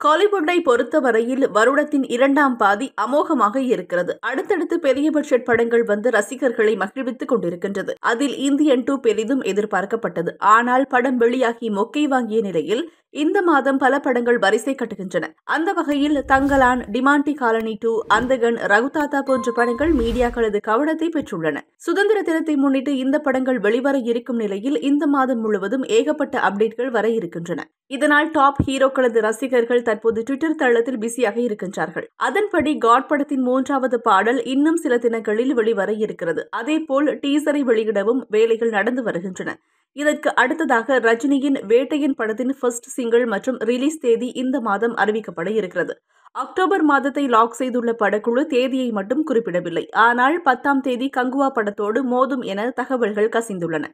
காலிவுட்டை பொறுத்தவரையில் வருடத்தின் இரண்டாம் பாதி அமோகமாக இருக்கிறது. அடுத்தடுத்து பெரிய பட்ஜெட் படங்கள் வந்து ரசிகர்களை மகிழ்வித்துக் கொண்டிருக்கின்றது. அதில் இந்தியன் 2 பெரிதும் எதிர்பார்க்கப்பட்டது. ஆனால் படம் வெளியாகி மொக்கை வாங்கிய நிலையில் இந்த மாதம் பல படங்கள் வரிசை கட்டுகின்றன. அந்த வகையில் தங்கலான், டிமாண்டி காலனி 2, அந்தகன், ரகுதாத்தா போன்ற படங்கள் மீடியாக்களது கவனத்தை பெற்றுள்ளன. சுதந்திர தினத்தை முன்னிட்டு இந்த படங்கள் வெளிவர இருக்கும் நிலையில் இந்த மாதம் முழுவதும் ஏகப்பட்ட அப்டேட்கள் வர இருக்கின்றன. இதனால் டாப் ஹீரோக்களது ரசிகர்கள் தற்போது ட்விட்டர் தளத்தில் பிஸியாக இருக்கின்றார்கள். அதன்படி காட் படத்தின் 3வது பாடல் இன்னும் சில தினங்களில் வெளிவர இருக்கிறது. அதேபோல் டீசரை வெளியிடவும் வேலைகள் நடந்து வருகின்றன. இதற்கு அடுத்ததாக ரஜினியின் வேட்டையன் படத்தின் ஃபர்ஸ்ட் சிங்கிள் மற்றும் ரிலீஸ் தேதி இந்த மாதம் அறிவிக்கப்பட இருக்கிறது. அக்டோபர் மாதத்தை லாக் செய்துள்ள படக்குழு தேதியை மட்டும் குறிப்பிடவில்லை. ஆனால் 10ஆம் தேதி கங்குவா படத்தோடு மோதும் என தகவல்கள் கசிந்துள்ளன.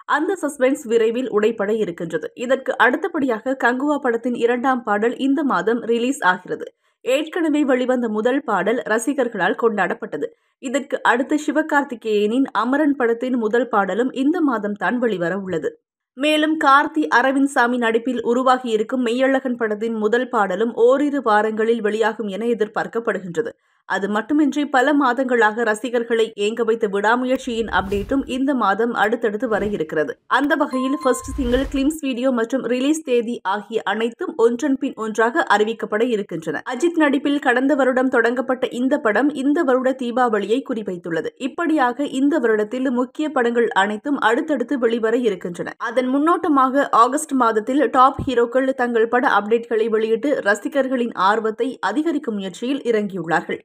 அந்த சஸ்பென்ஸ் விரைவில் உடைப்பட இருக்கின்றது. இதற்கு அடுத்தபடியாக கங்குவா படத்தின் 2ஆம் பாடல் இந்த மாதம் ரிலீஸ் ஆகிறது. ஏற்கனவே வெளிவந்த முதல் பாடல் ரசிகர்களால் கொண்டாடப்பட்டது. இதற்கு அடுத்து சிவகார்த்திகேயனின் அமரன் படத்தின் முதல் பாடலும் இந்த மாதம் தான் வெளிவர உள்ளது. மேலும் கார்த்தி, அரவிந்த் சாமி நடிப்பில் உருவாகியிருக்கும் மெய்யழகன் படத்தின் முதல் பாடலும் ஓரிரு வாரங்களில் வெளியாகும் என எதிர்பார்க்கப்படுகின்றது. அது மட்டுமின்றி பல மாதங்களாக ரசிகர்களை ஏங்க வைத்த விடாமுயற்சியின் அப்டேட்டும் இந்த மாதம் அடுத்தடுத்து வர இருக்கிறது. அந்த வகையில் ஃபர்ஸ்ட் சிங்கிள், கிளிம்ஸ் வீடியோ மற்றும் ரிலீஸ் தேதி ஆகிய அனைத்தும் ஒன்றன் பின் ஒன்றாக அறிவிக்கப்பட இருக்கின்றன. அஜித் நடிப்பில் கடந்த வருடம் தொடங்கப்பட்ட இந்த படம் இந்த வருட தீபாவளியை குறிவைத்துள்ளது. இப்படியாக இந்த வருடத்தில் முக்கிய படங்கள் அனைத்தும் அடுத்தடுத்து வெளிவர இருக்கின்றன. அதன் முன்னோட்டமாக ஆகஸ்ட் மாதத்தில் டாப் ஹீரோக்கள் தங்கள் பட அப்டேட்களை வெளியிட்டு ரசிகர்களின் ஆர்வத்தை அதிகரிக்கும் முயற்சியில் இறங்கியுள்ளார்கள்.